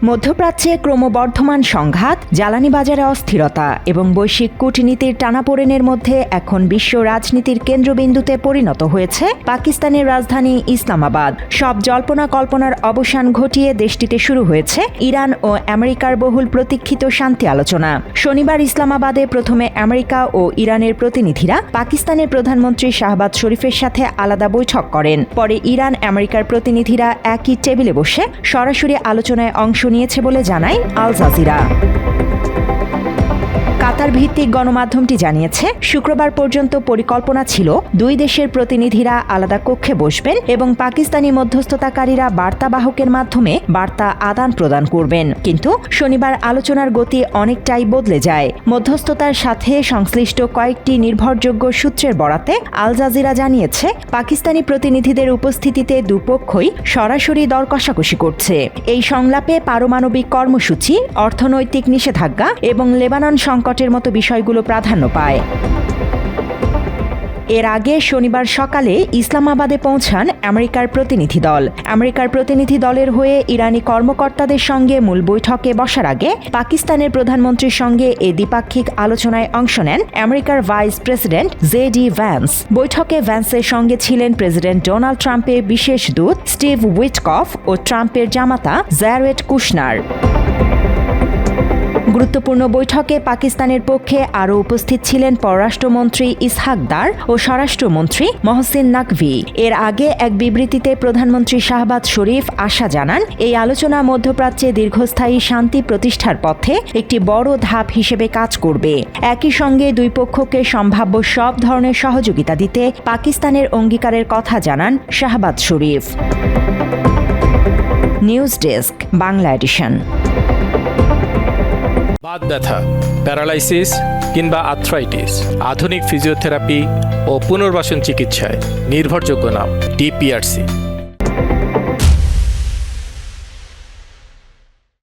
মধ্যপ্রাচ্যে ক্রমবর্ধমান সংঘাত, জ্বালানি বাজারে অস্থিরতা এবং বৈশ্বিক কূটনীতির টানাপোড়েনের মধ্যে এখন বিশ্ব রাজনীতির কেন্দ্রবিন্দুতে পরিণত হয়েছে পাকিস্তানের রাজধানী ইসলামাবাদ। সব জল্পনা কল্পনার অবসান ঘটিয়ে দেশটিতে শুরু হয়েছে ইরান ও আমেরিকার বহুল প্রতীক্ষিত শান্তি আলোচনা। শনিবার ইসলামাবাদে প্রথমে আমেরিকা ও ইরানের প্রতিনিধিরা পাকিস্তানের প্রধানমন্ত্রী শাহবাজ শরীফের সাথে আলাদা বৈঠক করেন। পরে ইরান আমেরিকার প্রতিনিধিরা একই টেবিলে বসে সরাসরি আলোচনায় অংশ নিয়েছে বলে জানায় আল জাজিরা। কাতার ভিত্তিক গণমাধ্যমটি জানিয়েছে, শুক্রবার পর্যন্ত পরিকল্পনা ছিল দুই দেশের প্রতিনিধিরা আলাদা কক্ষে বসবেন এবং পাকিস্তানি মধ্যস্থতাকারীরা বার্তাবাহকের মাধ্যমে বার্তা আদান প্রদান করবেন। কিন্তু শনিবার আলোচনার গতি অনেকটাই বদলে যায়। মধ্যস্থতার সাথে সংশ্লিষ্ট কয়েকটি নির্ভরযোগ্য সূত্রের বরাতে আল জাজিরা জানিয়েছে, পাকিস্তানি প্রতিনিধিদের উপস্থিতিতে দুপক্ষই সরাসরি দর কষাকষি করছে। এই সংলাপে পারমাণবিক কর্মসূচি, অর্থনৈতিক নিষেধাজ্ঞা এবং লেবানন সংকটের মতো বিষয়গুলো প্রাধান্য পায়। এর আগে শনিবার সকালে ইসলামাবাদে পৌঁছান আমেরিকার প্রতিনিধি দল। আমেরিকার প্রতিনিধি দলের হয়ে ইরানি কর্মকর্তাদের সঙ্গে মূল বৈঠকে বসার আগে পাকিস্তানের প্রধানমন্ত্রীর সঙ্গে এ দ্বিপাক্ষিক আলোচনায় অংশ নেন আমেরিকার ভাইস প্রেসিডেন্ট জে.ডি. ভ্যান্স। বৈঠকে ভ্যান্সের সঙ্গে ছিলেন প্রেসিডেন্ট ডোনাল্ড ট্রাম্পের বিশেষ দূত স্টিভ উইটকফ ও ট্রাম্পের জামাতা জ্যারেড কুশনার। গুরুত্বপূর্ণ বৈঠকে পাকিস্তানের পক্ষে আরও উপস্থিত ছিলেন পররাষ্ট্রমন্ত্রী ইসহাক দার ও স্বরাষ্ট্রমন্ত্রী মহসিন নাকভি। এর আগে এক বিবৃতিতে প্রধানমন্ত্রী শাহবাজ শরীফ আশা জানান, এই আলোচনা মধ্যপ্রাচ্যে দীর্ঘস্থায়ী শান্তি প্রতিষ্ঠার পথে একটি বড় ধাপ হিসেবে কাজ করবে। একই সঙ্গে দুই পক্ষকে সম্ভাব্য সব ধরনের সহযোগিতা দিতে পাকিস্তানের অঙ্গীকারের কথা জানান Shehbaz Sharif. News desk, Bangla edition. বাত ব্যথা, প্যারালাইসিস কিংবা আর্থ্রাইটিস, আধুনিক ফিজিওথেরাপি ও পুনর্বাসন চিকিৎসায় নির্ভরযোগ্য নাম DPRC।